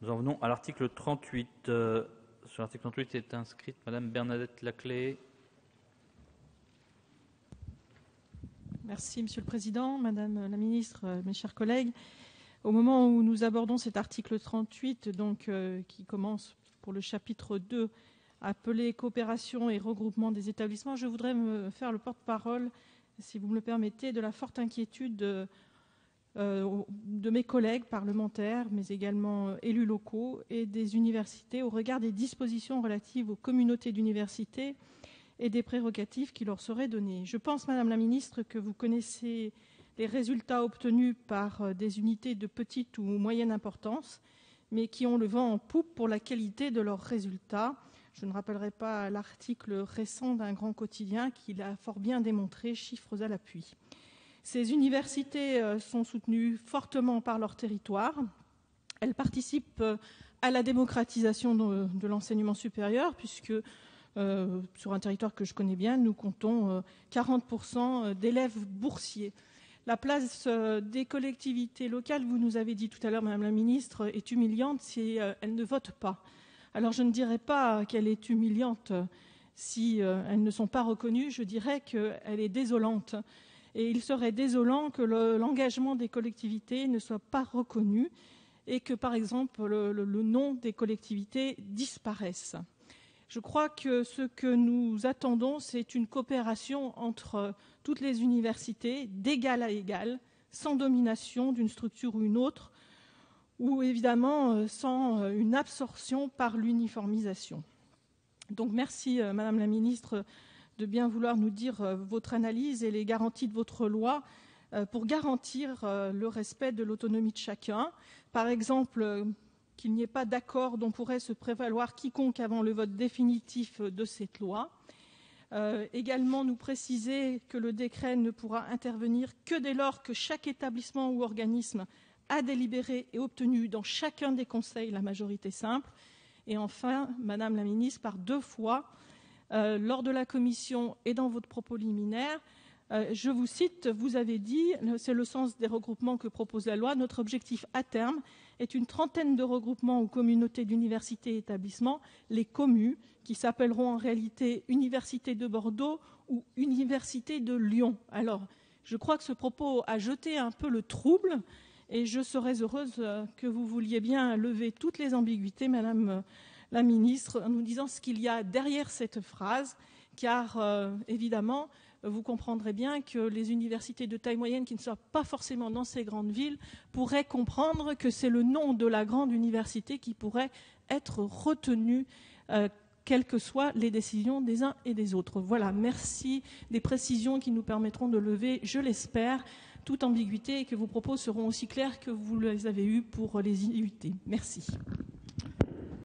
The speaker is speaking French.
Nous en venons à l'article 38. Sur l'article 38 est inscrite Madame Bernadette Laclais. Merci Monsieur le Président, Madame la Ministre, mes chers collègues. Au moment où nous abordons cet article 38, qui commence pour le chapitre 2, appelé coopération et regroupement des établissements, je voudrais me faire le porte-parole, si vous me le permettez, de la forte inquiétude de mes collègues parlementaires, mais également élus locaux et des universités au regard des dispositions relatives aux communautés d'universités et des prérogatives qui leur seraient données. Je pense, Madame la Ministre, que vous connaissez les résultats obtenus par des unités de petite ou moyenne importance, mais qui ont le vent en poupe pour la qualité de leurs résultats. Je ne rappellerai pas l'article récent d'un grand quotidien qui l'a fort bien démontré, chiffres à l'appui. Ces universités sont soutenues fortement par leur territoire. Elles participent à la démocratisation de l'enseignement supérieur, puisque sur un territoire que je connais bien, nous comptons 40% d'élèves boursiers. La place des collectivités locales, vous nous avez dit tout à l'heure, Madame la Ministre, est humiliante si elles ne votent pas. Alors je ne dirais pas qu'elle est humiliante si elles ne sont pas reconnues, je dirais qu'elle est désolante. Et il serait désolant que l'engagement des collectivités ne soit pas reconnu et que, par exemple, le nom des collectivités disparaisse. Je crois que ce que nous attendons, c'est une coopération entre toutes les universités, d'égal à égal, sans domination d'une structure ou une autre, ou évidemment sans une absorption par l'uniformisation. Donc merci, Madame la Ministre, de bien vouloir nous dire votre analyse et les garanties de votre loi pour garantir le respect de l'autonomie de chacun. Par exemple, qu'il n'y ait pas d'accord dont pourrait se prévaloir quiconque avant le vote définitif de cette loi. Également, nous préciser que le décret ne pourra intervenir que dès lors que chaque établissement ou organisme a délibéré et obtenu dans chacun des conseils la majorité simple. Et enfin, Madame la Ministre, par 2 fois, lors de la commission et dans votre propos liminaire, je vous cite, vous avez dit, c'est le sens des regroupements que propose la loi, notre objectif à terme est une trentaine de regroupements ou communautés d'universités et établissements, les communes, qui s'appelleront en réalité Université de Bordeaux ou Université de Lyon. Alors, je crois que ce propos a jeté un peu le trouble et je serais heureuse que vous vouliez bien lever toutes les ambiguïtés, Madame la Ministre, en nous disant ce qu'il y a derrière cette phrase, car évidemment, vous comprendrez bien que les universités de taille moyenne qui ne sont pas forcément dans ces grandes villes pourraient comprendre que c'est le nom de la grande université qui pourrait être retenu, quelles que soient les décisions des uns et des autres. Voilà, merci des précisions qui nous permettront de lever, je l'espère, toute ambiguïté et que vos propos seront aussi clairs que vous les avez eus pour les IUT. Merci.